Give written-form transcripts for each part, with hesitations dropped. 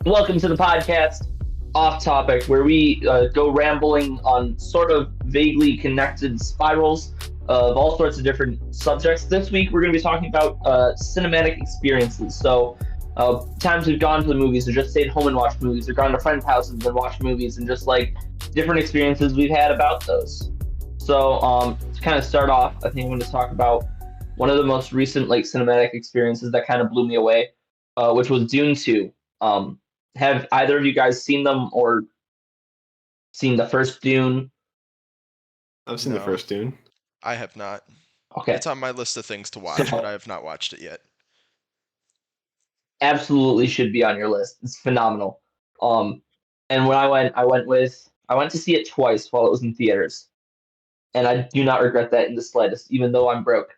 Welcome to the podcast, Off Topic, where we go rambling on sort of vaguely connected spirals of all sorts of different subjects. This week, we're going to be talking about cinematic experiences. So, times we've gone to the movies, or just stayed home and watched movies, or gone to friends' houses and watched movies, and just like different experiences we've had about those. So, to kind of start off, I think I'm going to talk about one of the most recent like cinematic experiences that kind of blew me away, which was Dune 2. Have either of you guys seen them or seen the first Dune? I've seen the first Dune. I have not. Okay, It's on my list of things to watch, So- but I have not watched it yet. absolutely should be on your list. It's phenomenal. And when I went to see it twice while it was in theaters, and I do not regret that in the slightest, even though I'm broke.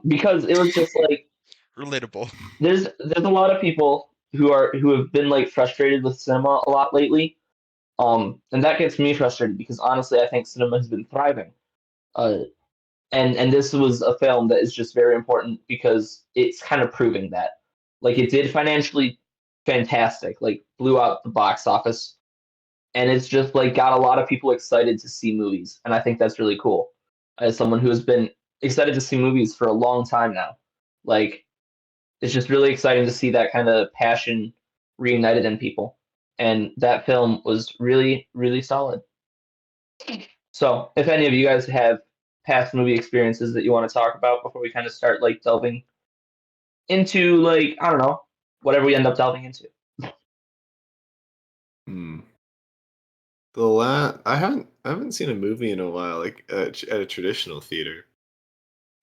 Because it was just like Relatable. there's a lot of people who have been like frustrated with cinema a lot lately. And that gets me frustrated because honestly, I think cinema has been thriving. Uh, and this was a film that is just very important because it's kind of proving that. Like it did financially fantastic, like blew out the box office, and it's just like got a lot of people excited to see movies, and I think that's really cool. As someone who has been excited to see movies for a long time now, like it's just really exciting to see that kind of passion reunited in people. And that film was really, really solid. So, if any of you guys have past movie experiences that you want to talk about before we kind of start like delving into like I don't know whatever we end up delving into. I haven't seen a movie in a while, like at a traditional theater.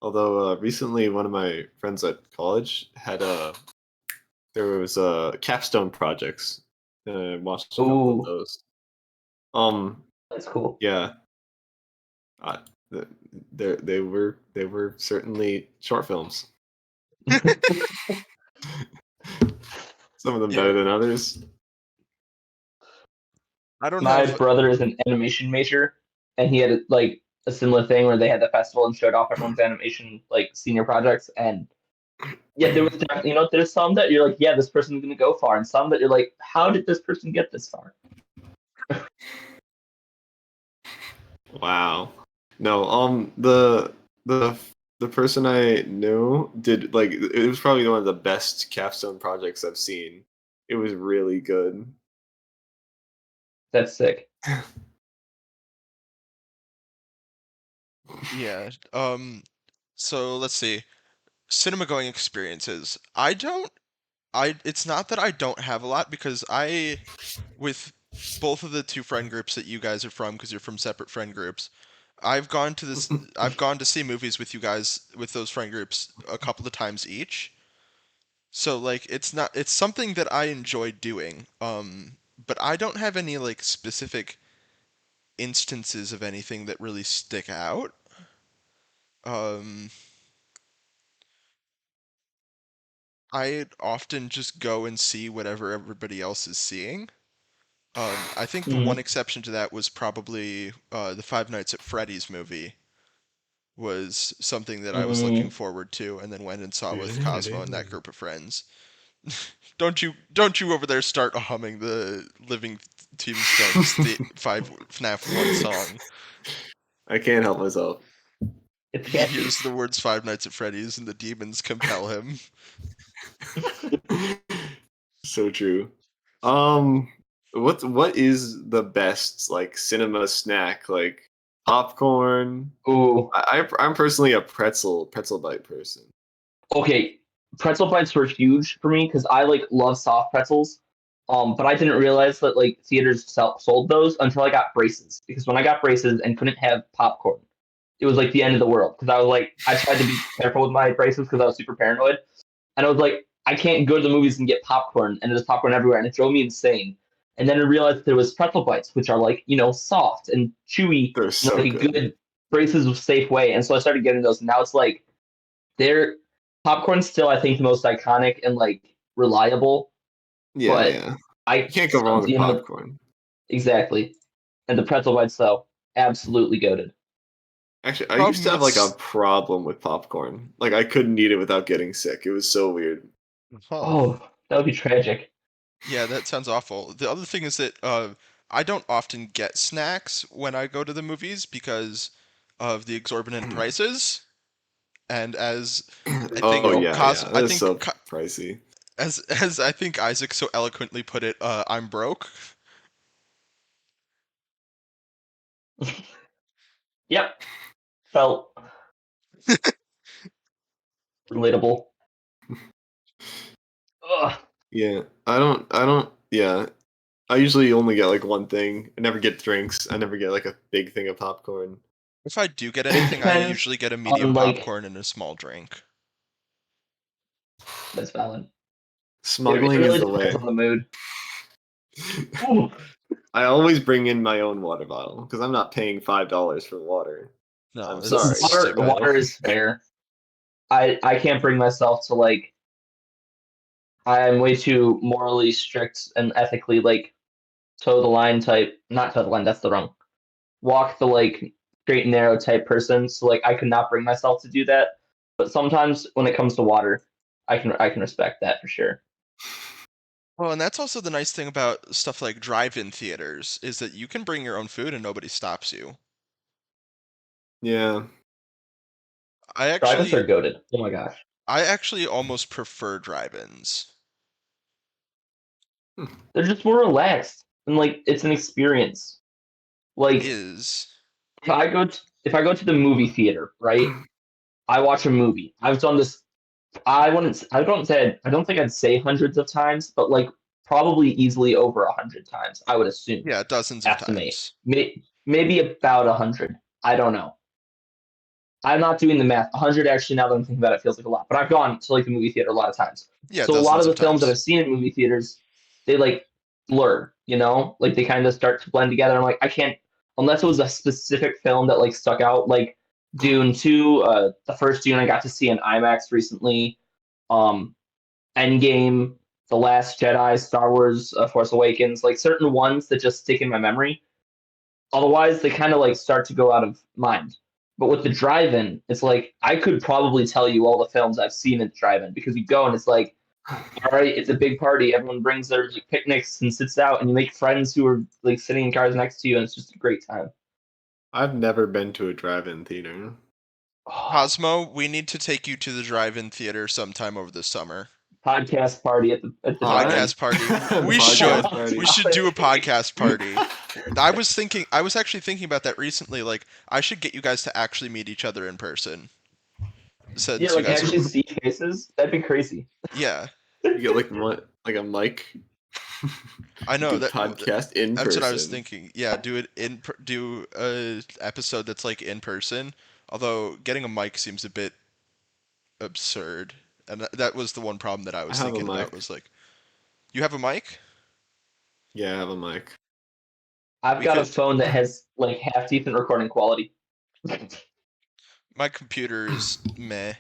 Although recently, one of my friends at college had there was capstone projects. And I watched a couple of Ooh, those. that's cool. Yeah, uh, they were certainly short films. Some of them better than others. I don't My have. brother is an animation major, and he had like a similar thing where they had the festival and showed off everyone's animation like senior projects. And yeah, there was there's some that you're like, yeah, this person's gonna go far, and some that you're like, how did this person get this far? Wow. No, the person I knew did like it was probably one of the best capstone projects I've seen. It was really good. That's sick. Yeah. So let's see. Cinema going experiences. It's not that I don't have a lot because with both of the two friend groups that you guys are from, because you're from separate friend groups, I've gone to see movies with you guys with those friend groups a couple of times each. So like it's something that I enjoy doing. But I don't have any like specific instances of anything that really stick out. Um, I often just go and see whatever everybody else is seeing. I think the one Mhm. exception to that was probably the Five Nights at Freddy's movie was something that I was looking Mm. forward to, and then went and saw with Cosmo and that group of friends. Don't you over there start humming the Living Tombstones the five FNAF 1 song. I can't help myself. It's He catchy. hears the words Five Nights at Freddy's and the demons compel him. So true. Um, what is the best like cinema snack? Like popcorn? Ooh, I'm personally a pretzel bite person. okay. Pretzel bites were huge for me because I like love soft pretzels. But I didn't realize that like theaters sold those until I got braces. Because when I got braces and couldn't have popcorn, it was like the end of the world. Because I was like, I tried to be careful with my braces because I was super paranoid, and I was like, I can't go to the movies and get popcorn, and there's popcorn everywhere, and it drove me insane. And then I realized there was pretzel bites, which are like soft and chewy, They're so like a good. good braces with safe way. And so I started getting those. And now it's like they're popcorn's still I think the most iconic and like reliable, Yeah, but yeah. I You can't go wrong with popcorn. exactly. And the pretzel bites though, absolutely goaded. Actually, I used Problem to have like a with problem with popcorn. Like I couldn't eat it without getting sick. It was so weird. huh. Oh, that would be tragic. Yeah, that sounds awful. The other thing is that I don't often get snacks when I go to the movies because of the exorbitant prices. And as I Oh think Real. yeah, yeah. I That is think so pricey. as I think Isaac so eloquently put it, I'm broke. Yep. Felt relatable. Ugh. Yeah. I don't yeah. I usually only get like one thing. I never get drinks. I never get like a big thing of popcorn. If I do get It anything, I depends usually get a medium on like popcorn and a small drink. that's valid. It Smuggling is really the depends way. on the mood. Ooh. I always bring in my own water bottle because I'm not paying $5 for water. No, I'm it's sorry, stupid. Water is fair. I can't bring myself to like I'm way too morally strict and ethically like toe the line type. Not toe the line. That's the wrong. Walk the like straight and narrow type person. So like I could not bring myself to do that. But sometimes when it comes to water, I can respect that for sure. Well, and that's also the nice thing about stuff like drive-in theaters is that you can bring your own food and nobody stops you. Yeah. I Drive-ins actually are goaded. Oh my gosh. I actually almost prefer drive-ins. They're just more relaxed and like it's an experience. It Like is. if I go to the movie theater, right? I watch a movie. I've done this. I don't think I'd say hundreds of times, but like probably easily over 100 times. I would assume, Yeah, dozens of estimate, times. maybe about 100. I don't know. I'm not doing the math. 100 actually, now that I'm thinking about it, feels like a lot. But I've gone to like the movie theater a lot of times. Yeah, So a lot dozens of of the films that times. I've seen in movie theaters, they like blur. Like they kind of start to blend together. I'm like, I can't unless it was a specific film that like stuck out, like Dune 2. The first Dune I got to see in IMAX recently. Um, Endgame, The Last Jedi, Star Wars, Force Awakens, like certain ones that just stick in my memory. Otherwise, they kind of like start to go out of mind. But with the drive-in, it's like I could probably tell you all the films I've seen at the drive-in because you go and it's like, all right, it's a big party. Everyone brings their like, picnics and sits out, and you make friends who are like sitting in cars next to you, and it's just a great time. I've never been to a drive-in theater. Oh, Cosmo, we need to take you to the drive-in theater sometime over the summer. podcast party at the drive-in. Podcast party. We Podcast should. party. We should do a podcast party. I was actually thinking about that recently. Like, I should get you guys to actually meet each other in person. Yeah, Since you like guys are, actually see faces. That'd be crazy. yeah, You get like what, like a mic. I know Do a that. podcast in That's what I was person. thinking. Yeah, do a episode that's like in person. Although getting a mic seems a bit absurd, and that was the one problem that I I was have a thinking about. mic. Was like, you have a mic? Yeah, I have a mic. I've We got a could. phone that has like half decent recording quality. My computer is meh.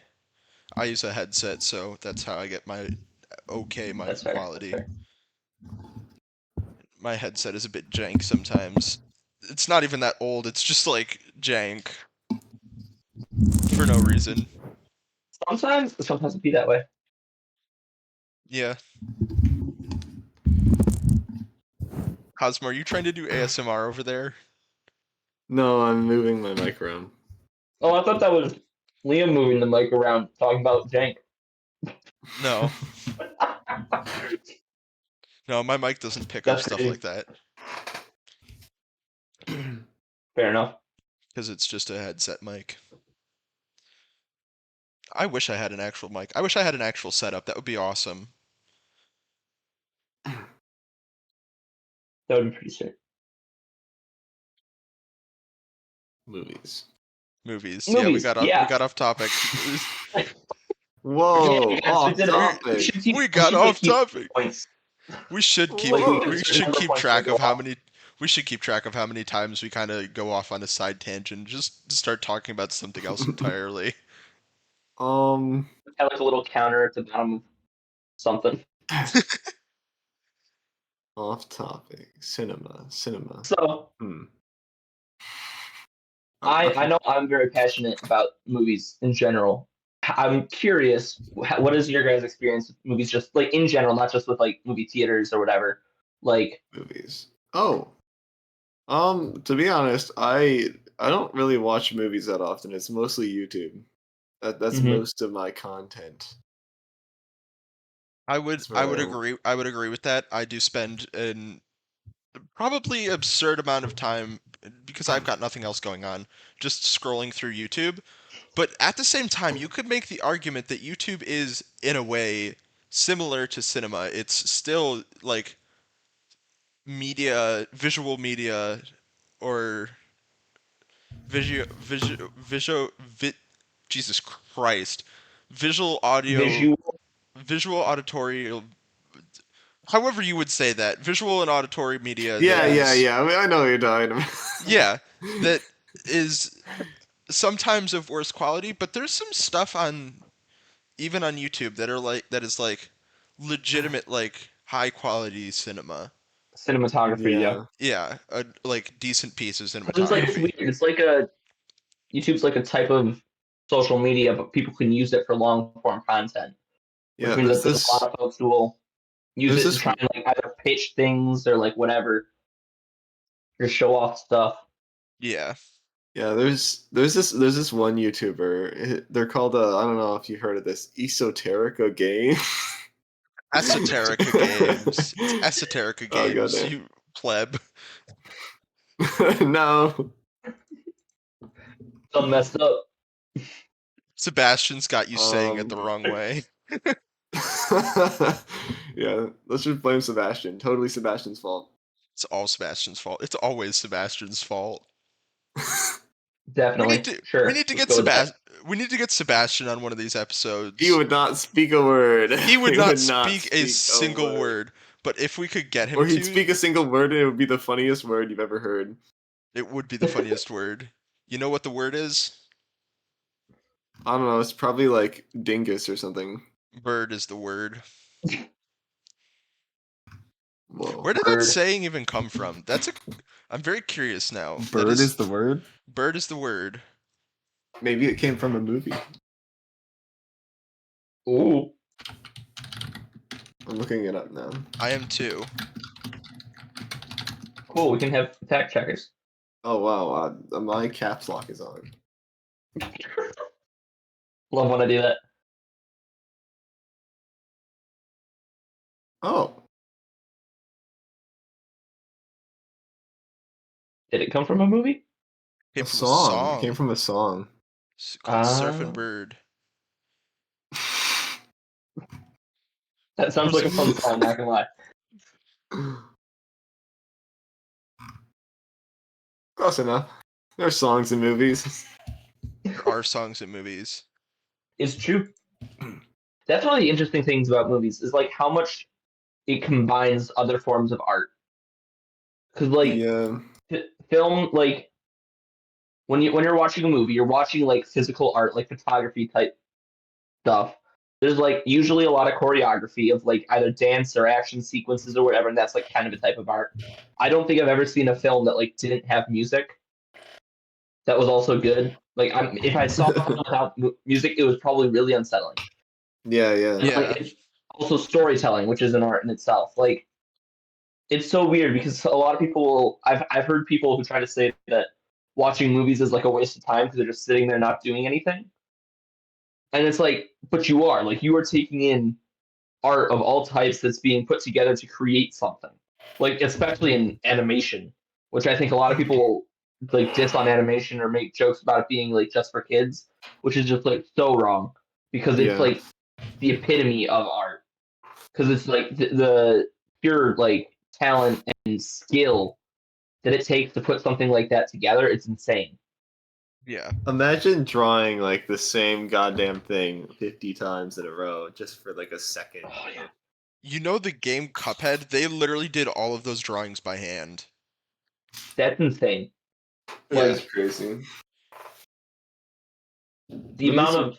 I use a headset, so that's how I get my okay mic That's fair. That's quality. fair. My headset is a bit jank sometimes. It's not even that old. It's just like jank for no reason. Sometimes it'd be that way. Yeah. Cosmo, are you trying to do ASMR over there? No, I'm moving my mic around. Oh, I thought that was Liam moving the mic around, talking about jank. No. No, my mic doesn't pick up That's stuff crazy. like that Fair enough. because it's just a headset mic. I wish I had an actual mic. I wish I had an actual setup. That would be awesome. That would be pretty sick. Movies. Movies. Yeah, Movies, we yeah. got off topic. Whoa, Yes, we off did it. We topic. should keep, We we got should like off keep topic. points. We should keep Like we Whoa. get we certain should number of keep points when we track go of how off. many we should keep track of how many times we kind of go off on a side tangent. Just start talking about something else entirely. Um, Have like a little counter at the bottom of something. off topic. Cinema. So Hmm. I know I'm very passionate about movies in general. I'm curious, what is your guys' experience with movies, just like in general, not just with like movie theaters or whatever? Like, Movies. Oh, to be honest, I don't really watch movies that often. It's mostly YouTube. That's mhm. most of my content. I would That's I where would I agree I would agree with that. I do spend an probably absurd amount of time because I've got nothing else going on, just scrolling through YouTube. But at the same time, you could make the argument that YouTube is, in a way, similar to cinema. It's still like visual media, or visual, Jesus Christ, visual audio, Visual visual auditory, however you would say that, visual and auditory media that Yeah, yeah, is, yeah. I mean, I know what you're talking about. yeah, that is sometimes of worse quality, but there's some stuff on even on YouTube that is like legitimate, like high quality cinema. cinematography, yeah. Yeah. Yeah, a like decent piece of 'Cause it's like it's cinematography. weird. It's like a YouTube's like a type of social media, but people can use it for long form content, which Yeah, means that there's a lot of folks who will use there's it to this try and like either pitch things or like whatever, or show off stuff. Yeah, yeah, there's this one YouTuber. They're called I don't know if you've heard of this, Esoterica Game. esoterica games. It's esoterica Oh games. goddamn. You pleb. No. So messed up. Sebastian's got you saying it the Um wrong way. Yeah, let's just blame Sebastian. Totally Sebastian's fault. It's all Sebastian's fault. It's always Sebastian's fault. We need Definitely. to we Sure. need to Let's get go with that. We need to get Sebastian on one of these He episodes. would not speak a word. He would He not would not speak a speak a single word. word, but if we could get Or him he'd to, speak a single word and it would be the funniest word you've ever heard. it would be the funniest word. You know what the word is? I don't know, it's probably like dingus or something. Bird is the word. Whoa. Where did that Bird. saying even come from? I'm very curious now. That Bird is, is the word? bird is the word. Maybe it came from a movie. Ooh. I'm looking it up now. I am too. Cool. We can have fact checkers. Oh wow, my caps lock is on. Love when I do that. Oh, Did it come from a movie? Came a from a song. It came song from a song. called Surfin' Ah, Bird. that sounds Was like it? a fun song. Not gonna lie. Close enough. There's songs in movies. There are songs in movies. It's true. That's one of the interesting things about movies is like how much it combines other forms of art. Because like Yeah. film, like when you're watching a movie, you're watching like physical art, like photography type stuff. There's like usually a lot of choreography of like either dance or action sequences or whatever, and that's like kind of a type of art. I don't think I've ever seen a film that like didn't have music that was also good. Like if I saw a film without music, it was probably really unsettling. Yeah, yeah. And like Yeah. it's also storytelling, which is an art in itself. Like it's so weird because a lot of people I've heard people who try to say that watching movies is like a waste of time because they're just sitting there not doing anything. And it's like, but you are taking in art of all types that's being put together to create something. Like especially in animation, which I think a lot of people will like diss on animation or make jokes about it being like just for kids, which is just like so wrong because it's Yeah. like the epitome of art because it's like the pure like talent and skill that it takes to put something like that together. It's insane. Yeah. Imagine drawing like the same goddamn thing 50 times in a row just for like a second. Oh yeah, You know the game Cuphead? They literally did all of those drawings by hand. that's insane. Yeah, it's Like crazy. the amount of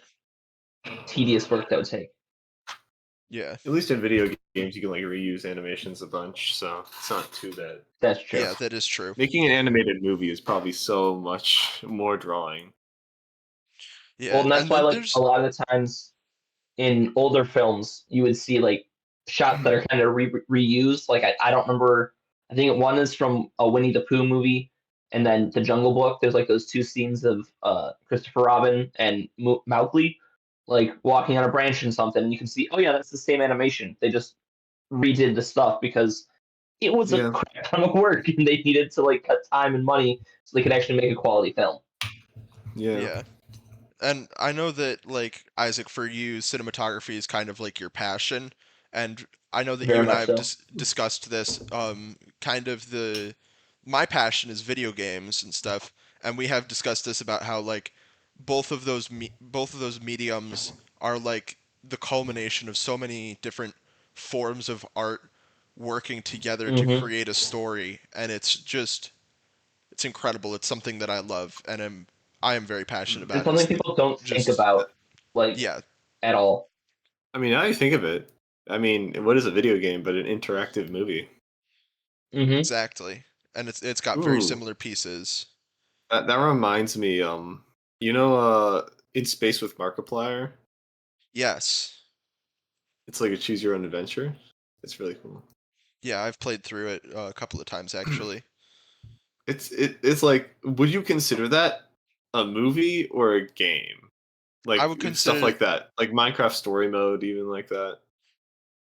tedious work that would take. Yeah. At least in video games, you can like reuse animations a bunch, so it's not too bad. That's true. Yeah, that is true. Making an animated movie is probably so much more drawing. Well, Yeah, and that's and why then like a there's lot of the times in older films you would see like shots that are kind of reused. Like I don't remember. I think one is from a Winnie the Pooh movie, and then The Jungle Book. There's like those two scenes of Christopher Robin and Mowgli, like walking on a branch and something, and you can see, oh yeah, that's the same animation. They just redid the stuff because it was a Yeah. crap ton of work, and they needed to like cut time and money so they could actually make a quality film. Yeah. yeah. And I know that, like, Isaac, for you, cinematography is kind of like your passion. And I know that you Very and I much have so. discussed this. Kind of my passion is video games and stuff. And we have discussed this about how, like, both of those mediums are like the culmination of so many different forms of art working together to Hmm. create a story. And it's incredible. It's something that I love, and I am very passionate Mm. It's about. something Is people don't think just about, like yeah, at all. I mean, now you think of it. I mean, what is a video game but an interactive movie? Hmm. exactly. And it's got very Ooh, similar pieces. that reminds me. In Space with Markiplier, Yes. it's like a choose your own adventure. It's really cool. Yeah, I've played through it a couple of times actually. It's like, would you consider that a movie or a game? I Like would stuff consider like that, like Minecraft story mode, even like that.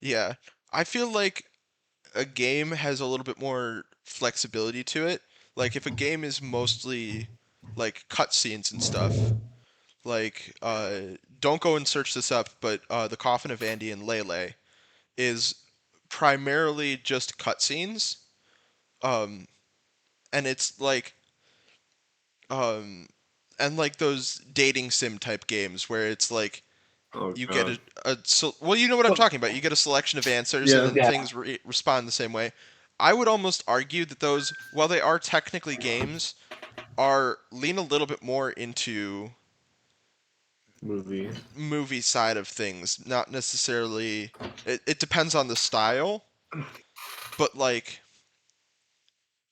yeah. I feel like a game has a little bit more flexibility to it. Like if a game is mostly like cutscenes and stuff, like don't go and search this up, but The Coffin of Andy and Lele is primarily just cutscenes. Um, and it's like um, and like those dating sim type games where it's like Oh you get god. well, you know what I'm So talking about. You get a selection of answers, and Yeah. then yeah, things respond the same way. I would almost argue that those, while they are technically games, are lean a little bit more into Movie. movie side of things, not necessarily. It depends on the style, but like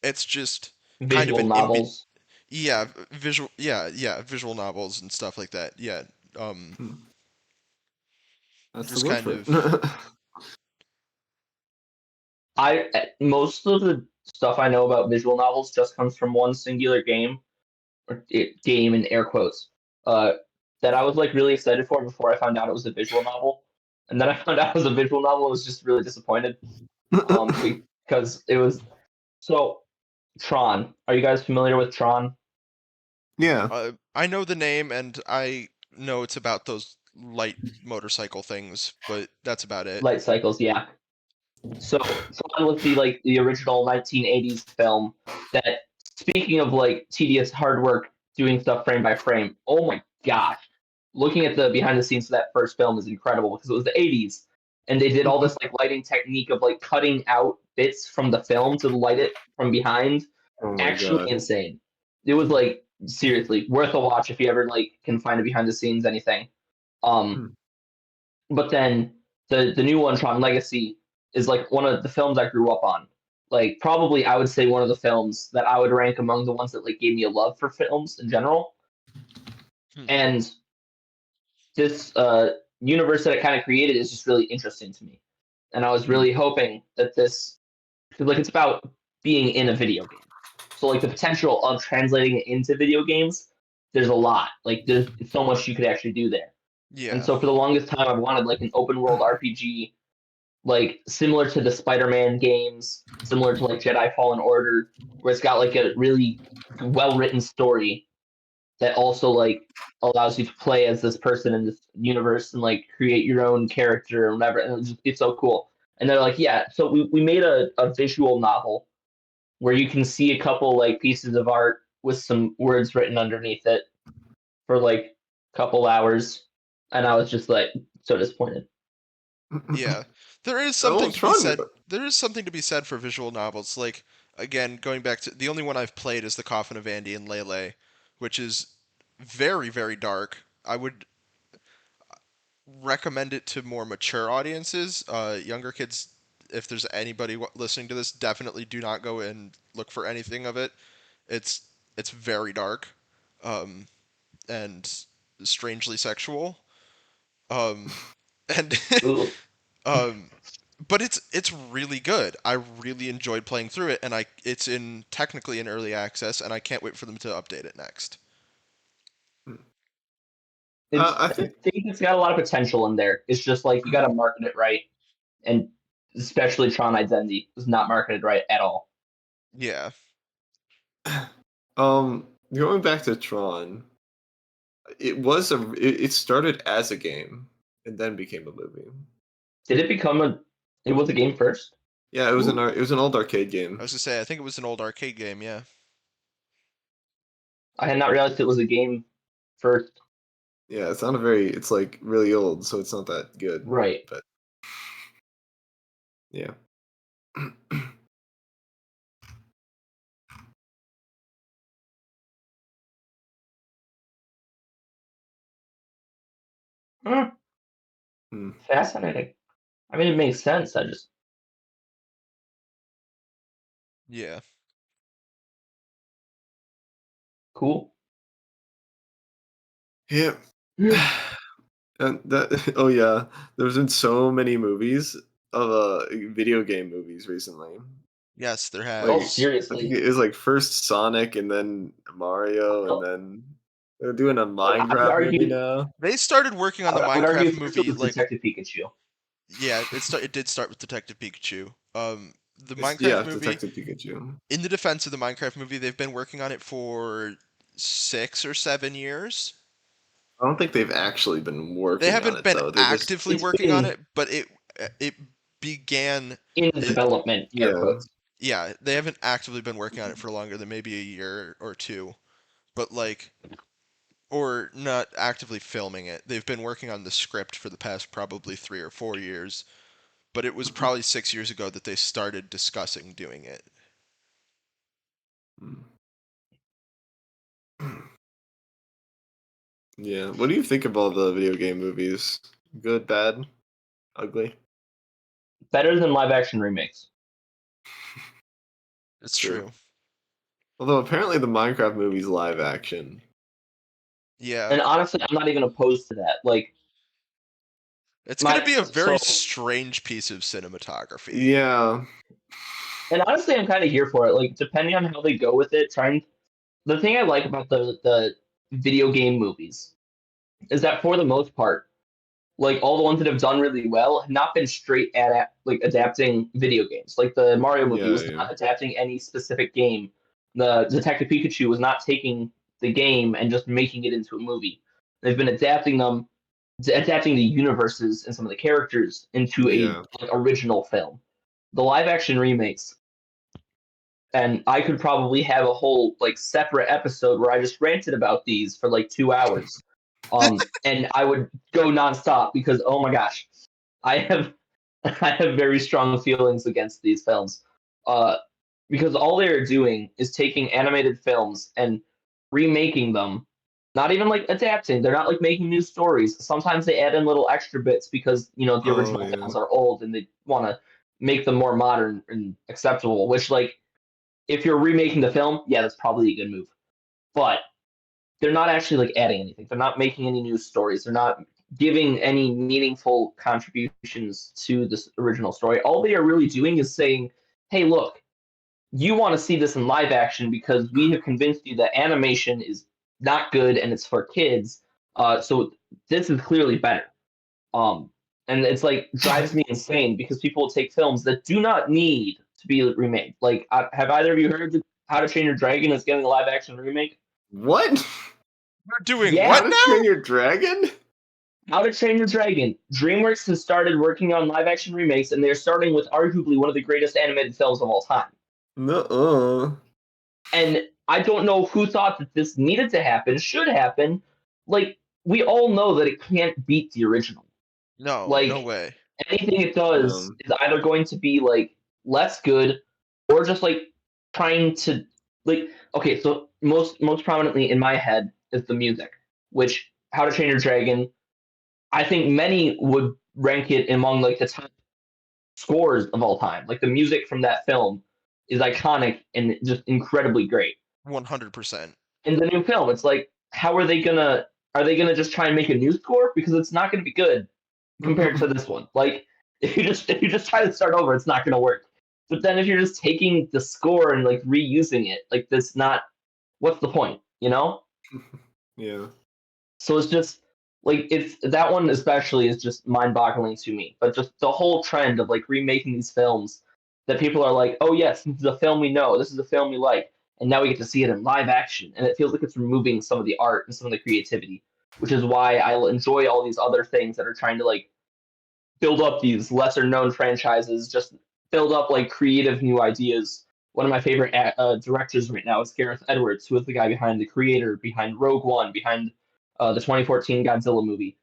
it's just kind of visual an novels. yeah, visual novels and stuff like that. Yeah, um, Hmm, that's the just word kind for of it. Most of the stuff I know about visual novels just comes from one singular game, or game in air quotes, uh, that I was like really excited for before I found out it was a visual novel, and then I found out it was a visual novel. I was just really disappointed, because it was so Tron. Are you guys familiar with Tron? Yeah. I know the name and I know it's about those light motorcycle things, but that's about it. Light cycles, yeah. So Tron was the original 1980s film that, speaking of like tedious hard work doing stuff frame by frame, oh my gosh. Looking at the behind the scenes of that first film is incredible because it was the 80s and they did all this like lighting technique of like cutting out bits from the film to light it from behind. Oh my Actually god. insane. It was like seriously worth a watch if you ever like can find a behind the scenes anything. Um Hmm. but then the new one, Tron Legacy, is like one of the films I grew up on. Like probably I would say one of the films that I would rank among the ones that like gave me a love for films in general. Hmm. And this universe that it kind of created is just really interesting to me. And I was Hmm. really hoping that this, cause like it's about being in a video game. So like the potential of translating it into video games, there's a lot. Like there's so much you could actually do there. And Yeah. so for the longest time, I've wanted like an open world RPG, like similar to the Spider-Man games, similar to like Jedi Fallen Order, where it's got like a really well written story that also like allows you to play as this person in this universe and like create your own character or whatever. And it's so cool. And they're like, yeah, so we made a visual novel where you can see a couple like pieces of art with some words written underneath it for like a couple hours. And I was just like so disappointed. Yeah. There is Oh, something to be Tron. said. There is something to be said for visual novels. Like again, going back to the only one I've played is The Coffin of Andy and Lele, which is very, very dark. I would recommend it to more mature audiences. Younger kids, if there's anybody listening to this, definitely do not go and look for anything of it. It's it's very dark, um, and strangely sexual. And Ooh. um, but it's really good. I really enjoyed playing through it, and it's technically in early access, and I can't wait for them to update it next. I I think think it's got a lot of potential in there. It's just like you got to market it right, and especially Tron Identity was not marketed right at all. Yeah. going back to Tron, it started as a game and then became a movie. Did it become a? It was a game first. Yeah, it was an old arcade game. I was gonna say, I think it was an old arcade game. Yeah. I had not realized it was a game first. Yeah, it's like really old, so it's not that good. Right. But yeah. Hmm, Hmm. fascinating. I mean, it makes sense. I just Yeah. cool. Yeah. Yeah. And that oh yeah, there's been so many movies of video game movies recently. Yes, there Oh, Like has. I think seriously. it was like first Sonic and then Mario and Well, then they're doing a I would Minecraft movie argue. now. They started working on the I would argue Minecraft first it movie was like Detective Pikachu. yeah, it did start with Detective Pikachu. The Yeah, Minecraft movie, Detective Pikachu. in the defense of the Minecraft movie, they've been working on it for 6 or 7 years. I don't think they've actually been They working on haven't it been though. They just actively It's working on been it, but it began in it, development, air yeah. quotes. yeah, they haven't actively been working on it for longer than maybe a year or two. But like or not actively filming it. They've been working on the script for the past probably 3 or 4 years, but it was probably 6 years ago that they started discussing doing it. Yeah. What do you think of all the video game movies? Good, bad, ugly? Better than live action remakes. It's True. true. Although apparently the Minecraft movie's live action. Yeah. And honestly, I'm not even opposed to that. Like It's going to my be a so very strange piece of cinematography. Yeah. and honestly, I'm kind of here for it. Like depending on how they go with it, trying the thing I like about the video game movies is that for the most part, like all the ones that have done really well have not been straight like adapting video games. Like the Mario movie Yeah, was yeah. not adapting any specific game. The Detective Pikachu was not taking the game and just making it into a movie. They've been adapting the universes and some of the characters into a Yeah. like original film. The live action remakes, and I could probably have a whole like separate episode where I just ranted about these for like 2 hours. And I would go nonstop because oh my gosh, I have I have very strong feelings against these films. Uh, because all they're doing is taking animated films and remaking them. Not even like adapting. They're not like making new stories. Sometimes they add in little extra bits because the Oh original yeah. films are old and they want to make them more modern and acceptable. Which like if you're remaking the film, yeah, that's probably a good move. But they're not actually like adding anything. They're not making any new stories. They're not giving any meaningful contributions to this original story. All they are really doing is saying, "Hey, look, you want to see this in live action because we have convinced you that animation is not good and it's for kids. So this is clearly better." Um, and it's like drives me insane because people will take films that do not need to be remade. Like, have either of you heard that How to Train Your Dragon is getting a live action remake? What? We're doing Yeah, How what to now? Train Your Dragon? How to Train Your Dragon. DreamWorks has started working on live action remakes, and they're starting with arguably one of the greatest animated films of all time. Nuh-uh. And I don't know who thought that this needed to happen, should happen. Like, we all know that it can't beat the original. No, no Like, way. anything it does Um, is either going to be like less good or just like trying to like okay, so most prominently in my head is the music, which How to Train Your Dragon, I think many would rank it among like the top scores of all time. Like the music from that film is iconic and just incredibly great. 100%. In the new film, it's like how are they gonna are they gonna just try and make a new score? Because it's not gonna be good compared to this one. Like if you just try to start over, it's not gonna work. But then if you're just taking the score and like reusing it, like that's not what's the point, you know? Yeah. So it's just like it's that one especially is just mind-boggling to me. But just the whole trend of like remaking these films that people are like, oh yes, this is a film we know, this is a film we like, and now we get to see it in live action, and it feels like it's removing some of the art and some of the creativity, which is why I enjoy all these other things that are trying to like build up these lesser known franchises, just build up like creative new ideas. One of my favorite directors right now is Gareth Edwards, who is the guy behind the creator, behind Rogue One, behind the 2014 Godzilla movie.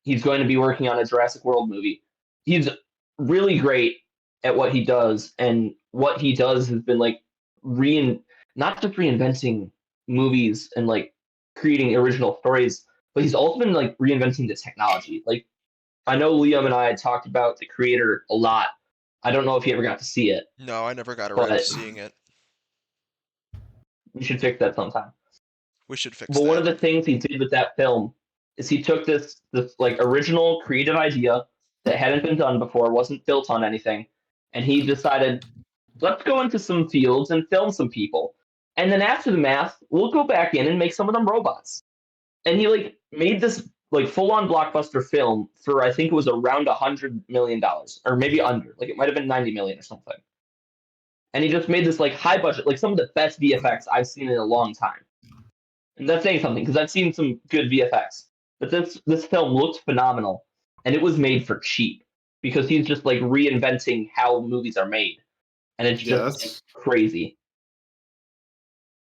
He's going to be working on a Jurassic World movie. He's really great at what he does, and what he does has been like not just reinventing movies and like creating original stories, but he's also been like reinventing the technology. Like I know Liam and I had talked about the creator a lot. I don't know if you ever got to see it, No, I never got around to but seeing it. we should fix that sometime. We should fix But one that. of the things he did with that film is he took this like original creative idea that hadn't been done before, wasn't built on anything, and he decided, let's go into some fields and film some people. And then after the math, we'll go back in and make some of them robots. And he like made this like full on blockbuster film for I think it was around $100 million or maybe under, like it might have been 90 million or something. And he just made this like high budget, like some of the best VFX I've seen in a long time. And that's saying something because I've seen some good VFX, but this film looked phenomenal, and it was made for cheap because he's just like reinventing how movies are made, and it's Yeah, just like, crazy.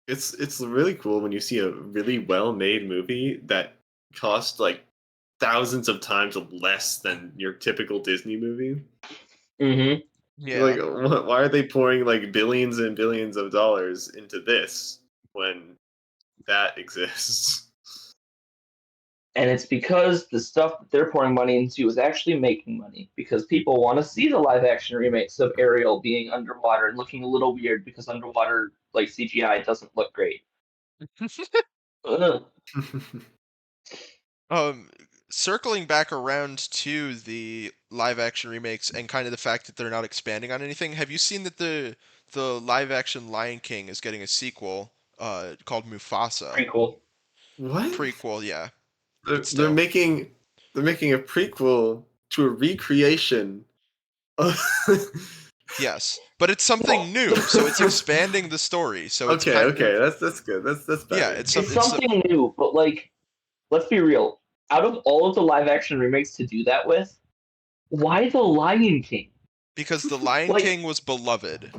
it's really cool when you see a really well-made movie that cost like thousands of times less than your typical Disney movie. Mm-hmm. Yeah. Like, why are they pouring like billions and billions of dollars into this when that exists? And it's because the stuff that they're pouring money into is actually making money because people want to see the live action remakes of Ariel being underwater and looking a little weird because underwater like CGI doesn't look great. Ugh. Circling back around to the live action remakes and kind of the fact that they're not expanding on anything, have you seen that the live action Lion King is getting a sequel called Mufasa? Pretty cool. What? Prequel, yeah. They're, But they're still. making they're making a prequel to a recreation of Yes. But it's something new, so it's expanding the story. So it's Okay, kind okay, that's good. That's yeah, better. It's something new, but like, let's be real. Out of all of the live action remakes to do that with, why the Lion King? because the Lion Like, King was beloved.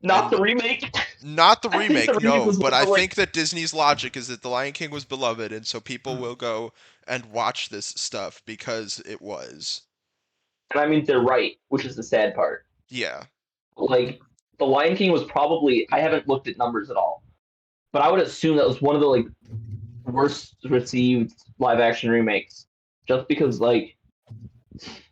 not And the remake. not the I think the remake, remake no, was but more I like, think that Disney's logic is that the Lion King was beloved, and so people will go and watch this stuff because it was. and I mean they're right, which is the sad part. Yeah. Like, the Lion King was probably I haven't looked at numbers at all, but I would assume that was one of the like worst received live action remakes, just because like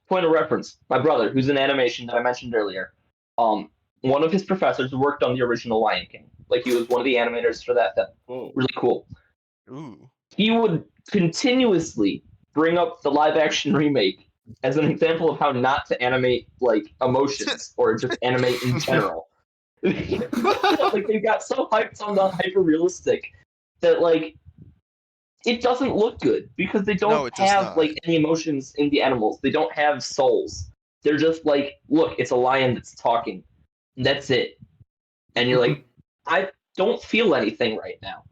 point of reference, my brother, who's in animation that I mentioned earlier, one of his professors worked on the original Lion King. Like he was one of the animators for that film. Whoa. Really cool. Ooh. He would continuously bring up the live action remake as an example of how not to animate like emotions or just animate in general. Like they got so hyped on the hyper realistic that like it doesn't look good because they No, don't it does have not. like any emotions in the animals. They don't have souls. They're just like, look, it's a lion that's talking. And that's it. And you're like, I don't feel anything right now.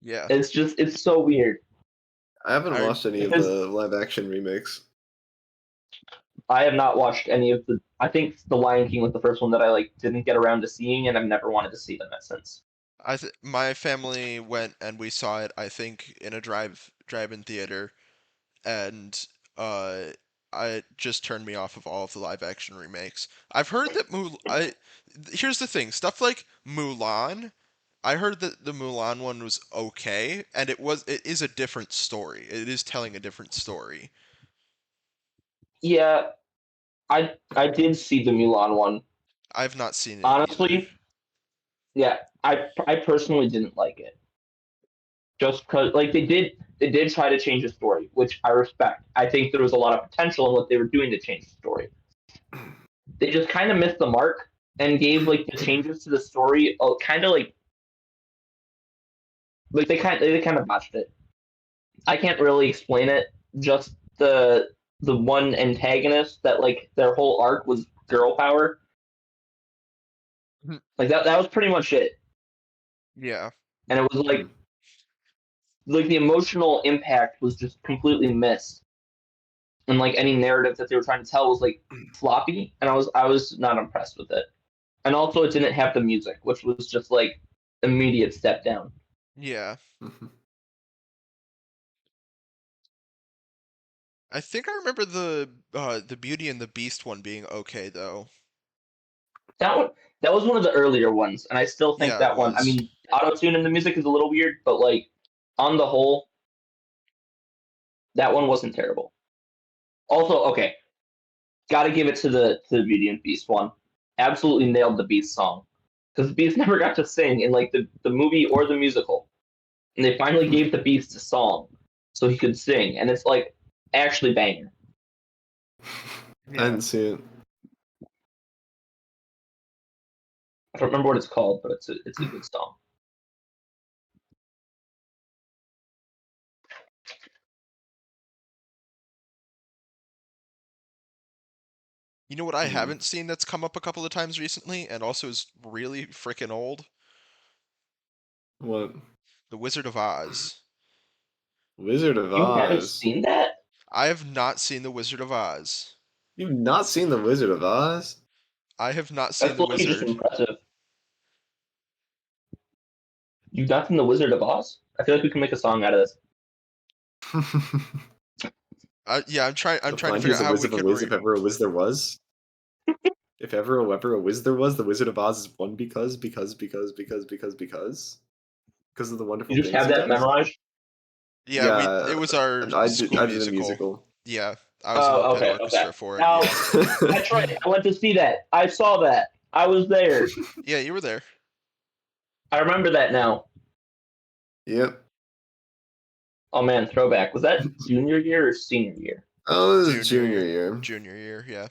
Yeah. It's so weird. I haven't I- watched any of the live action remakes. I have not watched any of the. I think The Lion King was the first one that I like didn't get around to seeing, and I've never wanted to see them since. My family went and we saw it, I think, in a drive-in theater, and it just turned me off of all of the live action remakes. I've heard that here's the thing, stuff like Mulan, I heard that the Mulan one was okay, and it is a different story. It is telling a different story. Yeah, I did see the Mulan one. I've not seen it either. Honestly, Yeah, I personally didn't like it. Just because, like, they did try to change the story, which I respect. I think there was a lot of potential in what they were doing to change the story. They just kind of missed the mark and gave like the changes to the story kind of like they kind of botched it. I can't really explain it. Just the one antagonist that like their whole arc was girl power. Like that was pretty much it. Yeah. And it was like the emotional impact was just completely missed. And like any narrative that they were trying to tell was like floppy, and I was not impressed with it. And also it didn't have the music, which was just like immediate step down. Yeah. I think I remember the Beauty and the Beast one being okay though. That was one of the earlier ones, and I still think Yeah, it that one. I was. mean, auto tune in the music is a little weird, but like on the whole, that one wasn't terrible. Also, okay, got to give it to the Beauty and Beast one. Absolutely nailed the Beast song because the Beast never got to sing in like the movie or the musical, and they finally gave the Beast a song so he could sing, and it's like actually banger. I didn't see it. I don't remember what it's called, but it's a good song. You know what I haven't seen that's come up a couple of times recently and also is really freaking old? What? The Wizard of Oz. Wizard of You haven't Oz. seen that? I have not seen The Wizard of Oz. You've not seen the Wizard of Oz? I have not seen That's The literally just Wizard. impressive. You've not seen the Wizard of Oz? I feel like we can make a song out of this. Yeah, I'm trying The to find figure who's out a how Wiz we of a could Wiz if ever a Wiz there was. If ever a Wiz there was, the Wizard of Oz is one because of the wonderful You just things have he that does. memorized? Yeah, it was our and I school did a musical. Yeah, I was in the pit Okay. orchestra for it. Now, Yeah. that's right. I went to see that. I saw that. I was there. Yeah, you were there. I remember that now. Yep. Oh man, throwback. Was that junior year or senior year? Oh, this is junior year. Junior year, yeah.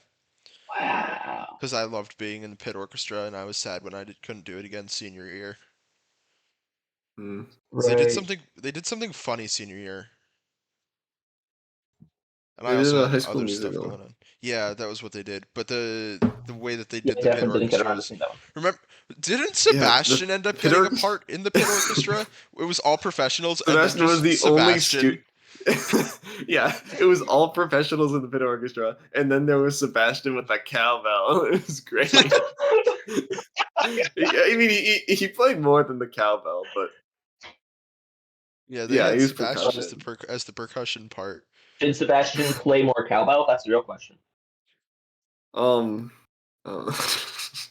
Wow. Because I loved being in the pit orchestra, and I was sad when I couldn't do it again senior year. Mm. So Right. they did something funny senior year. And I They did also a had High School other stuff Musical. going on. Yeah, that was what they did. But the way that they Yeah, did I the pit definitely didn't get orchestra around to was seeing that one. remember didn't Yeah, Sebastian end up getting a part in the pit orchestra? It was all professionals and then Sebastian was just the only Sebastian. Yeah, it was all professionals in the pit orchestra, and then there was Sebastian with that cowbell. It was great. I mean, he played more than the cowbell, but Yeah, they yeah, had he was Sebastian percussion. as the percussion part. Did Sebastian play more cowbell? That's the real question. Uh,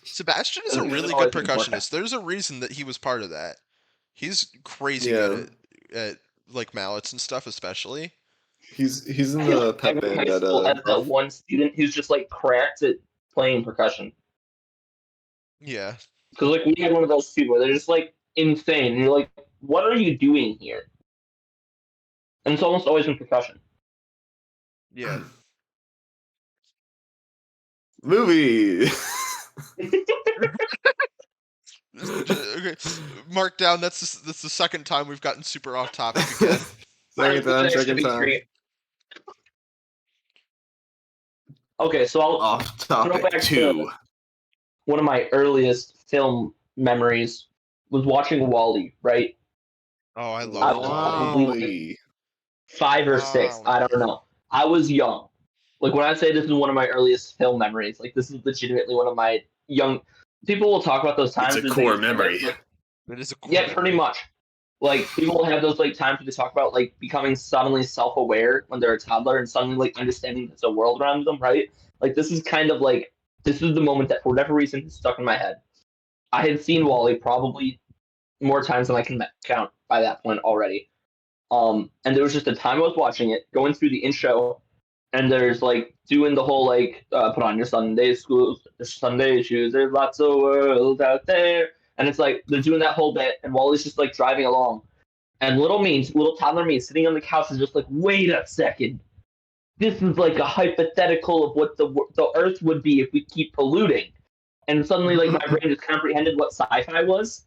Sebastian is a Because really it good always needs more percussionist. There's a reason that he was part of that. He's crazy yeah, good at like mallets and stuff, especially. he's in I feel the like pep every band high at school has that Buff. one student who's just like cracked at playing percussion. Yeah. Because like we had one of those too, where they're just like insane. And you're like, what are you doing here? And it's almost always in percussion. Yeah. Movie. Okay, mark down. That's the second time we've gotten super off topic again. Second time. Okay, so I'll Off throw topic back 2. to one of my earliest film memories was watching Wall-E, right? Oh, I I love was Wall-E. probably like 5 or 6. I don't Wall-E. know. I was young. Like when I say this is one of my earliest film memories, like this is legitimately one of my young. People will talk about those times. It's a where core they, memory. like, It is a cool yeah, memory. pretty much. Like people will have those like times where they talk about like becoming suddenly self-aware when they're a toddler and suddenly like understanding there's a world around them, right? Like this is kind of like this is the moment that for whatever reason is stuck in my head. I had seen Wall-E probably more times than I can count by that point already. And there was just a time I was watching it, going through the intro, and there's like doing the whole like put on your Sunday shoes. There's lots of world out there, And it's like they're doing that whole bit, and Wally's just like driving along, and little toddler me, sitting on the couch is just like, wait a second, this is like a hypothetical of what the Earth would be if we keep polluting. And suddenly, like my brain just comprehended what sci-fi was.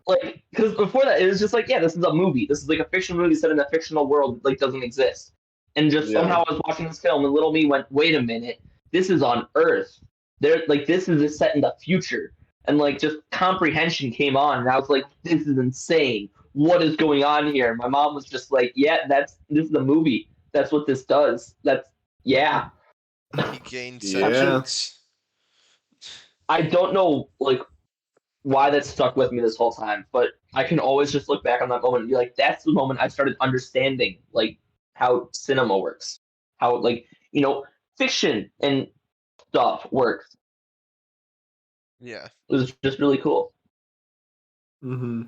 Like, because before that, it was just like, yeah, this is a movie. This is like a fictional movie set in a fictional world that like doesn't exist. And just somehow I was watching this film, and little me went, wait a minute, this is on Earth. There, like, this is set in the future. And like, just comprehension came on, and I was like, this is insane. What is going on here? And my mom was just like, yeah, this is the movie. That's what this does. Yeah. He gained Yeah. sentience. I don't know, like, why that stuck with me this whole time, but I can always just look back on that moment and be like, that's the moment I started understanding, like, how cinema works, how, like, fiction and stuff works. Yeah. It was just really cool. Mm-hmm.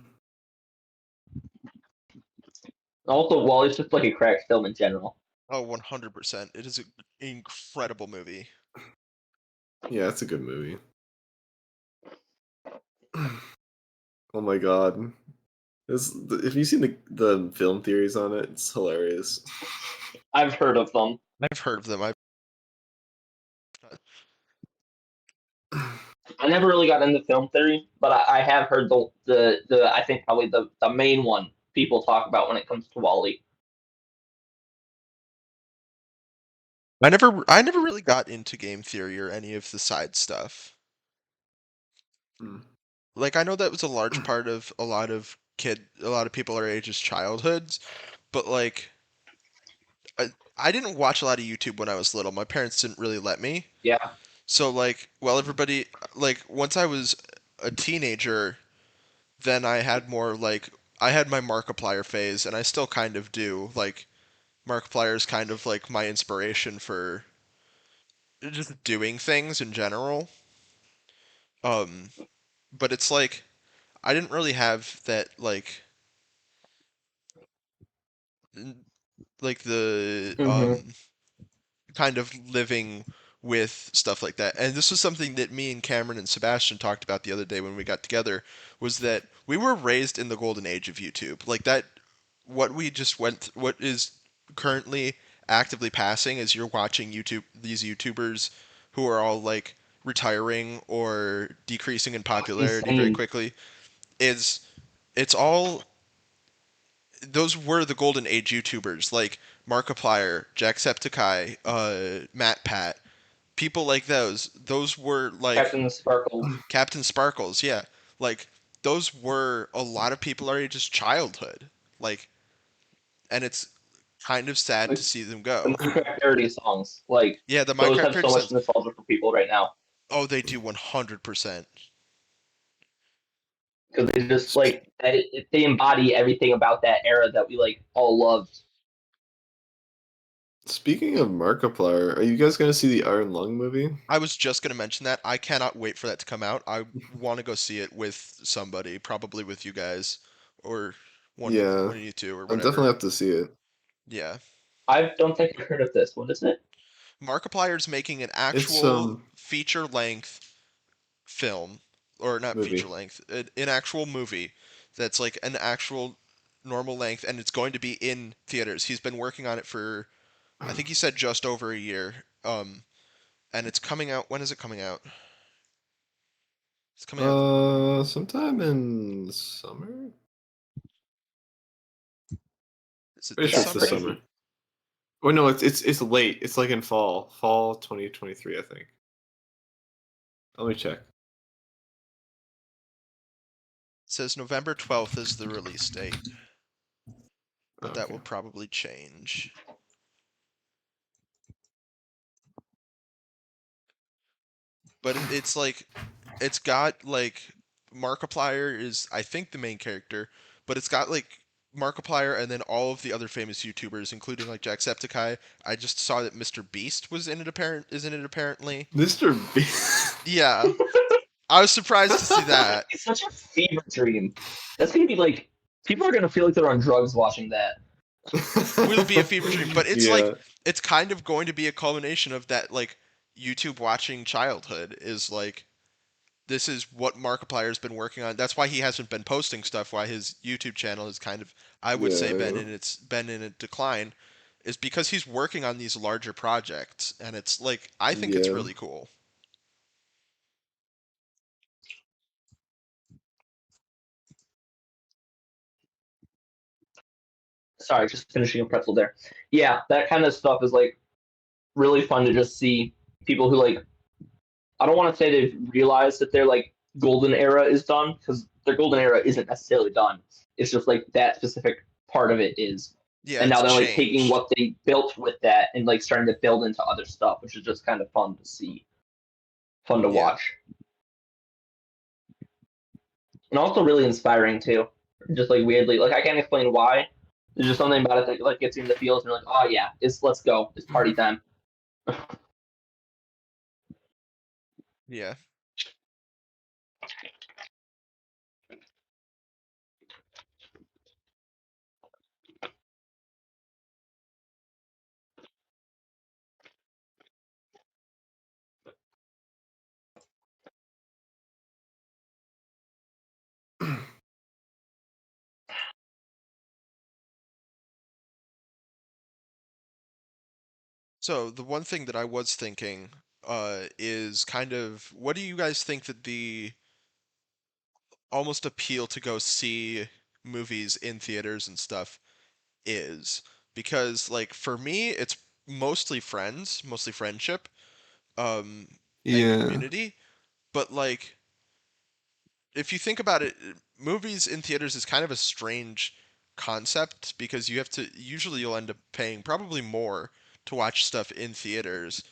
Also, Wally's just like a cracked film in general. Oh, 100%. It is an incredible movie. Yeah, it's a good movie. Oh my god. Have you seen the film theories on it? It's hilarious. I've heard of them. I've heard of them. I never really got into film theory, but I have heard the I think probably the main one people talk about when it comes to Wally. I never really got into game theory or any of the side stuff. Like, I know that was a large part of a lot of people our age's childhoods, but like, I didn't watch a lot of YouTube when I was little. My parents didn't really let me. Yeah. So like, well, everybody, like, once I was a teenager, then I had more like, I had my Markiplier phase, and I still kind of do. Like, Markiplier is kind of like my inspiration for just doing things in general. But it's like, I didn't really have that like the Mm-hmm. kind of living with stuff like that. And this was something that me and Cameron and Sebastian talked about the other day when we got together, was that we were raised in the golden age of YouTube. Like, that, what we just what is currently actively passing is you're watching these YouTubers who are all like retiring or decreasing in popularity very Insane. quickly. Is It's all, those were the golden age YouTubers, like Markiplier, Jacksepticeye, Matt Pat, people like those. Those were like Captain Sparkles. Captain Sparkles, yeah. Like, those were a lot of people our age's childhood. Like, and it's kind of sad to see them The go. Minecraft parody songs, like, Yeah, the those Minecraft have so parody much songs. nostalgia for people right now Oh, they do 100%. because they just like they embody everything about that era that we like all loved. Speaking of Markiplier, are you guys gonna see the Iron Lung movie? I was just gonna mention that. I cannot wait for that to come out. I want to go see it with somebody, probably with you guys, or Yeah, one of you two, or I'll whatever. definitely have to see it. Yeah. I don't think I've heard of this. What is it? Markiplier's making an It's actual feature length film, or not movie. feature length, an actual movie that's like an actual normal length, and it's going to be in theaters. He's been working on it for, I think he said, just over a year. And it's coming out. When is it coming out? It's coming out. Sometime in summer. Is it Pretty this sure it's summer? this summer. Oh no, it's late. It's like in fall 2023, I think. Let me check. It says November 12th is the release date, but that Okay. will probably change. But it's like, it's got like, Markiplier is, I think, the main character, but it's got like Markiplier and then all of the other famous YouTubers, including like Jacksepticeye. I just saw that Mr. Beast was in it. Isn't it apparently? Mr. Beast. Yeah, I was surprised to see that. It's such a fever dream. That's gonna be like, people are gonna feel like they're on drugs watching that. Will be a fever dream, but it's Yeah. like, it's kind of going to be a culmination of that, like, YouTube watching childhood is like, this is what Markiplier's been working on. That's why he hasn't been posting stuff. Why his YouTube channel is kind of, I would say, been in a decline, is because he's working on these larger projects, and it's like I think it's Yeah. really cool. Sorry, just finishing a pretzel there. Yeah, that kind of stuff is like really fun to just see people who like. I don't want to say they've realized that their like golden era is done, because their golden era isn't necessarily done. It's just like that specific part of it is. Yeah, And now it's they're like taking changed. what they built with that and like starting to build into other stuff, which is just kind of fun to see, fun to Yeah. watch, and also really inspiring too. Just like weirdly, like I can't explain why. There's just something about it that like gets you in the feels, and you're like, oh yeah, let's go, it's party time. Yeah. So the one thing that I was thinking is kind of, what do you guys think that the almost appeal to go see movies in theaters and stuff is? Because like for me, it's mostly friends, mostly friendship, um, and Yeah. community. But like if you think about it, movies in theaters is kind of a strange concept because you have to usually you'll end up paying probably more to watch stuff in theaters,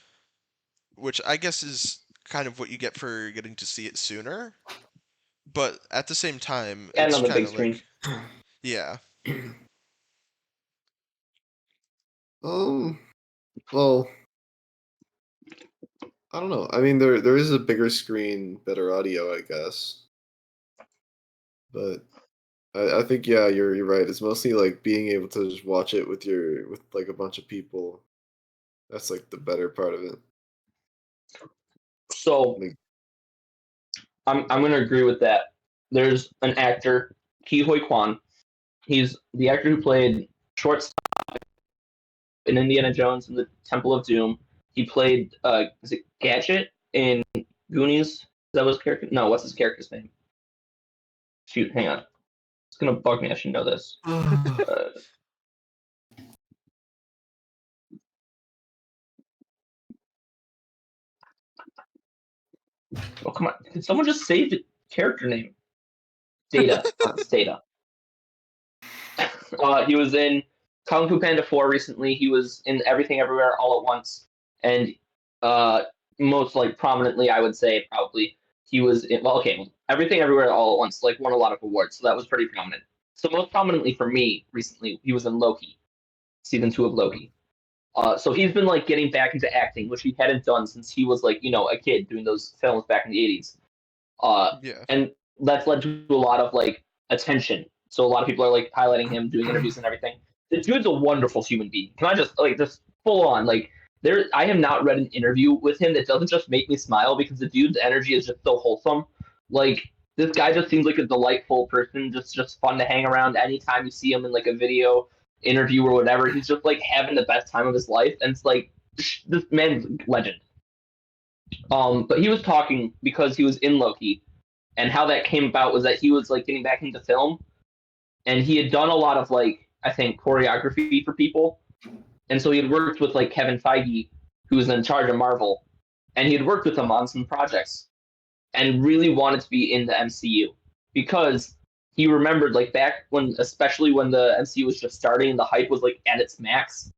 which I guess is kind of what you get for getting to see it sooner. But at the same time, And it's on the kind big of screen. like, yeah, um. Well, I don't know. I mean, there is a bigger screen, better audio, I guess. But I think yeah, you're right. It's mostly like being able to just watch it with like a bunch of people. That's like the better part of it. So Like, I'm gonna agree with that. There's an actor, Ki Hoi Kwan. He's the actor who played shortstop in Indiana Jones and the Temple of Doom. He played is it Gadget in Goonies? Is that was his character? No, what's his character's name? Shoot, hang on. It's gonna bug me. I should know this. Uh, oh come on! Did someone just save the character name? Data. It's Data. He was in Kung Fu Panda 4 recently. He was in Everything Everywhere All at Once, and uh, most like prominently, I would say probably he was in. Well, okay, Everything Everywhere All at Once like won a lot of awards, so that was pretty prominent. So most prominently for me recently, he was in Loki, season 2 of Loki. So he's been like getting back into acting, which he hadn't done since he was like a kid doing those films back in the 80s. yeah, And that's led to a lot of like attention. So a lot of people are like highlighting him, doing interviews and everything. The dude's a wonderful human being. Can I just full on like there? I have not read an interview with him that doesn't just make me smile because the dude's energy is just so wholesome. Like this guy just seems like a delightful person, just fun to hang around. Anytime you see him in like a video interview or whatever, he's just like having the best time of his life, and it's like this man's legend. But he was talking because he was in Loki, and how that came about was that he was like getting back into film, and he had done a lot of like I think choreography for people, and so he had worked with like Kevin Feige, who was in charge of Marvel, and he had worked with him on some projects, and really wanted to be in the MCU because he remembered like back when, especially when the MCU was just starting and the hype was like at its max,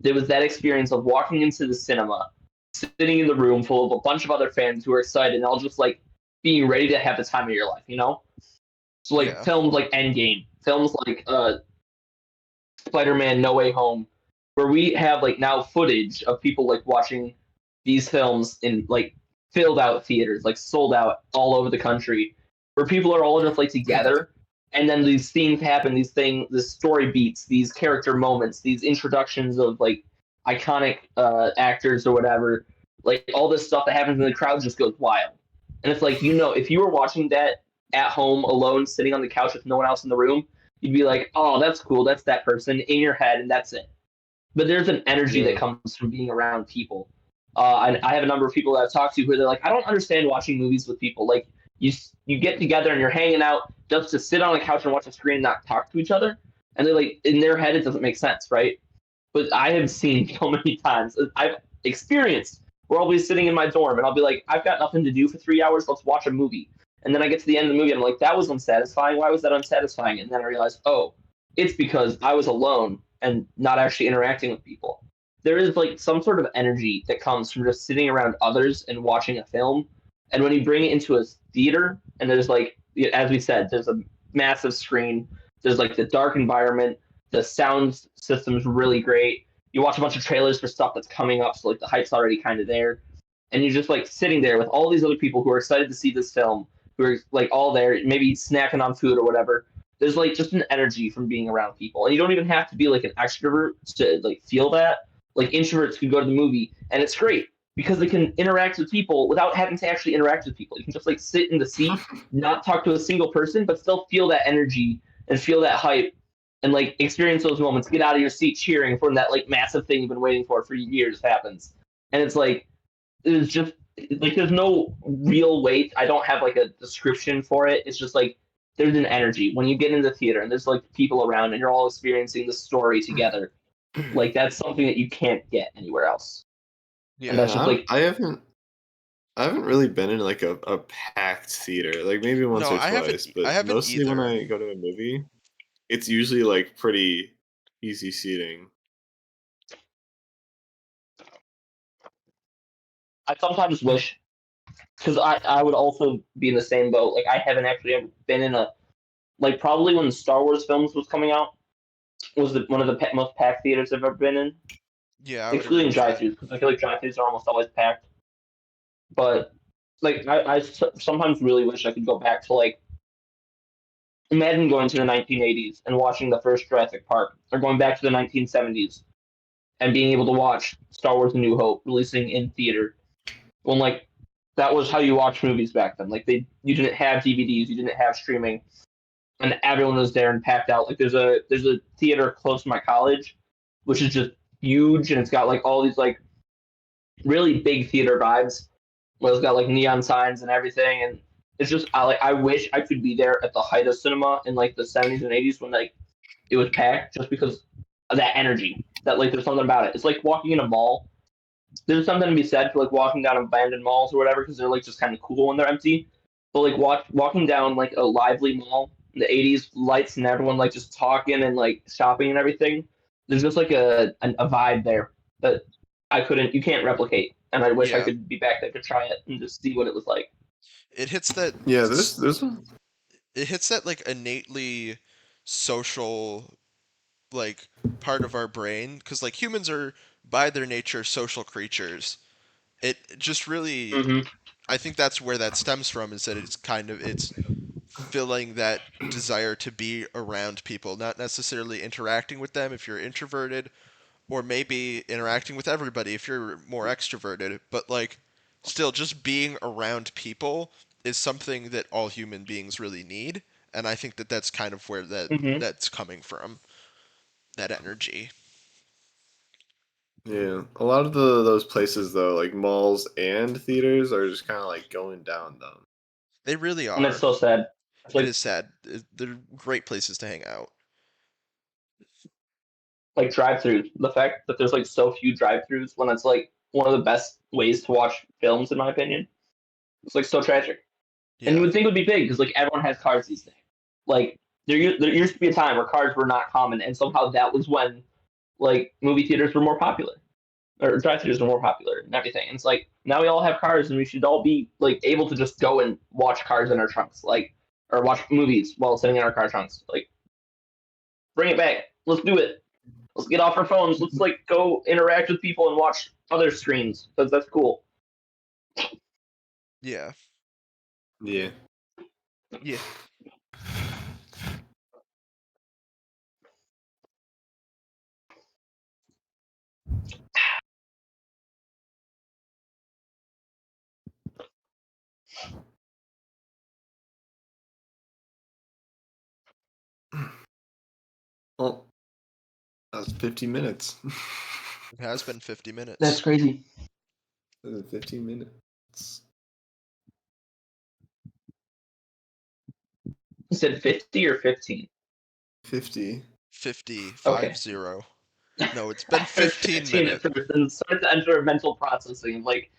there was that experience of walking into the cinema, sitting in the room full of a bunch of other fans who are excited and all just like being ready to have the time of your life, you know? So like yeah, films like Endgame, films like Spider-Man No Way Home, where we have like now footage of people like watching these films in like filled out theaters, like sold out all over the country, where people are all just like together, and then these scenes happen, these things, the story beats, these character moments, these introductions of like iconic actors or whatever, like all this stuff that happens in the crowd just goes wild. And it's like, if you were watching that at home alone, sitting on the couch with no one else in the room, you'd be like, oh, that's cool. That's that person in your head, and that's it. But there's an energy that Yeah. comes from being around people. I have a number of people that I've talked to who they're like, I don't understand watching movies with people. Like you get together and you're hanging out just to sit on a couch and watch a screen and not talk to each other. And they're like, in their head, it doesn't make sense, right? But I have seen so many times, I've experienced. We're always sitting in my dorm, and I'll be like, I've got nothing to do for 3 hours. Let's watch a movie. And then I get to the end of the movie, and I'm like, that was unsatisfying. Why was that unsatisfying? And then I realized, oh, it's because I was alone and not actually interacting with people. There is like some sort of energy that comes from just sitting around others and watching a film. And when you bring it into a theater, and there's like, as we said, there's a massive screen, there's like the dark environment, the sound system's really great. You watch a bunch of trailers for stuff that's coming up, so like the hype's already kind of there. And you're just like sitting there with all these other people who are excited to see this film, who are like all there, maybe snacking on food or whatever. There's like just an energy from being around people. And you don't even have to be like an extrovert to like feel that. Like introverts can go to the movie and it's great because they can interact with people without having to actually interact with people. You can just like sit in the seat, not talk to a single person, but still feel that energy and feel that hype and like experience those moments, get out of your seat cheering for that like massive thing you've been waiting for years happens. And it's like it's just like there's no real weight. I don't have like a description for it. It's just like there's an energy when you get into the theater and there's like people around and you're all experiencing the story together. Like that's something that you can't get anywhere else. And Yeah. that's just Yeah, like I haven't really been in like a packed theater. Like maybe once No, or I haven't. twice, I but haven't mostly when either. I go to a movie, it's usually like pretty easy seating. I sometimes wish because I would also be in the same boat. Like I haven't actually ever been in a like probably when the Star Wars films was coming out was one of the most packed theaters I've ever been in, Yeah, I would agree excluding with that. drive-throughs because I feel like drive-throughs are almost always packed. But like sometimes really wish I could go back to like imagine going to the 1980s and watching the first Jurassic Park, or going back to the 1970s and being able to watch Star Wars: A New Hope releasing in theater when like that was how you watch movies back then. Like you didn't have DVDs, you didn't have streaming, and everyone was there and packed out. Like there's a theater close to my college, which is just huge, and it's got like all these like really big theater vibes. Where it's got like neon signs and everything, and it's just I wish I could be there at the height of cinema in like the 70s and 80s when like it was packed, just because of that energy. That like there's something about it. It's like walking in a mall. There's something to be said for like walking down abandoned malls or whatever because they're like just kind of cool when they're empty. But like walking down like a lively mall in the 80s, lights and everyone like just talking and like shopping and everything. There's just like a vibe there that you can't replicate. And I wish I Yeah, could be back there to try it and just see what it was like. it hits that. Yeah, there's It hits that like innately social like part of our brain because like humans are by their nature social creatures. It just really, Mm-hmm. I think that's where that stems from, is that it's filling that desire to be around people, not necessarily interacting with them if you're introverted, or maybe interacting with everybody if you're more extroverted, but like still just being around people is something that all human beings really need, and I think that that's kind of where Mm-hmm. that's coming from, that energy. yeah. A lot of those places though, like malls and theaters, are just kind of like going down though. They really And it's are. so sad. It's It like is sad. They're great places to hang out. drive-throughs. The fact that there's like so few drive-throughs when it's like one of the best ways to watch films, in my opinion. It's like so tragic. And you Yeah. would think it would be big because like everyone has cars these days. Like there used to be a time where cars were not common, and somehow that was when like movie theaters were more popular, or drive-throughs were more popular, and everything. And it's like now we all have cars, and we should all be like able to just go and watch cars in our trunks, like or watch movies while sitting in our car trunks. Like bring it back. Let's do it. Let's get off our phones. Let's like go interact with people and watch other screens because that's cool. Yeah. Yeah. Yeah. That was 50 minutes. It has been 50 minutes. That's crazy. That was 15 minutes. You said 50 or 15? 50. 50, Okay. 50. No, it's been 15 minutes. At first and start to enter mental processing. Like,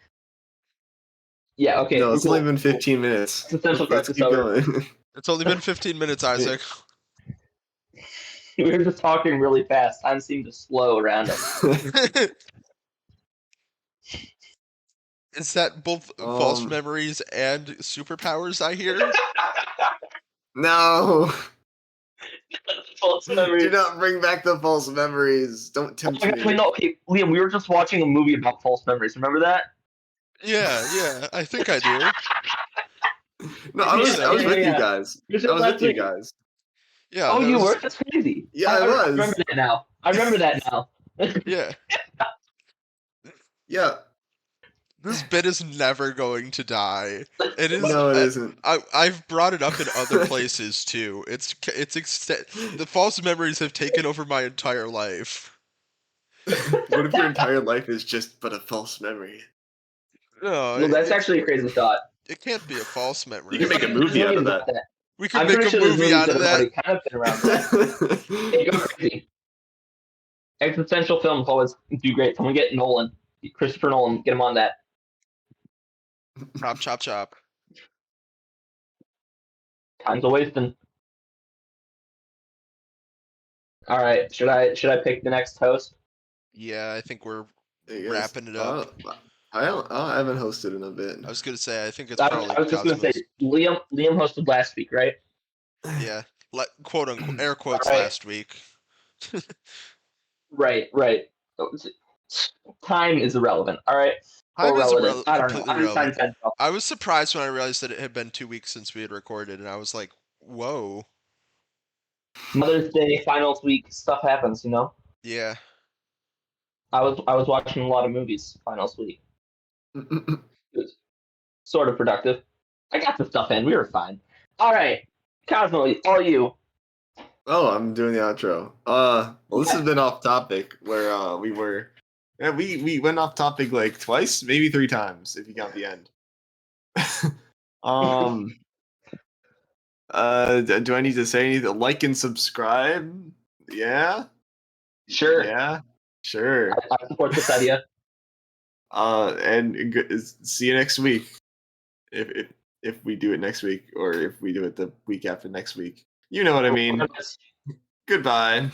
yeah, okay. No, it's cool. only been 15 minutes. Essential Let's crisis keep over. going. It's only been 15 minutes, Isaac. We were just talking really fast. Time seemed to slow around us. Is that both false memories and superpowers I hear? No. False memories. Do not bring back the false memories. Don't tempt me. Wait, no, okay, Liam, we were just watching a movie about false memories. Remember that? Yeah, I think I do. No, I was with you Yeah. guys. Yours I was last with you week. guys. Yeah. Oh, that you was- were? That's crazy. Yeah, I was. remember that now. I remember that now. Yeah. Yeah. This bit is never going to die. It is. No, it isn't. I've brought it up in other places too. The false memories have taken over my entire life. What if your entire life is just but a false memory? No, Well, that's actually a crazy thought. it can't be a false memory. You can make a movie out of that. We can I'm make pretty a sure there's movie movies out of that have already that. kind of been around. Hey, go crazy. Existential films always do great. Someone get Nolan, Christopher Nolan, get him on that. Chop, chop, chop. Time's a wasting. All right, should I pick the next host? Yeah, I think we're I guess. wrapping it up. I haven't hosted in a bit. I was gonna say I think it's I probably was just gonna Cosmos. say Liam hosted last week, right? Yeah, quote unquote air quotes Alright. last week. Right. Time is irrelevant. All right. Time is relative. I don't know. completely I'm irrelevant. 10. I was surprised when I realized that it had been 2 weeks since we had recorded, and I was like, "Whoa, Mother's Day, finals week, stuff happens. You know. yeah." I was watching a lot of movies finals week. It was sort of productive. I got the stuff in. We were fine. All right, Cosmo, all you. Oh, I'm doing the outro. Well, this has been off topic where we went off topic like twice, maybe 3 times if you count the end. Do I need to say anything? Like and subscribe? Yeah? Sure. Yeah? Sure. I support this idea. And see you next week. If we do it next week, or if we do it the week after next week. You know what I mean. Goodbye.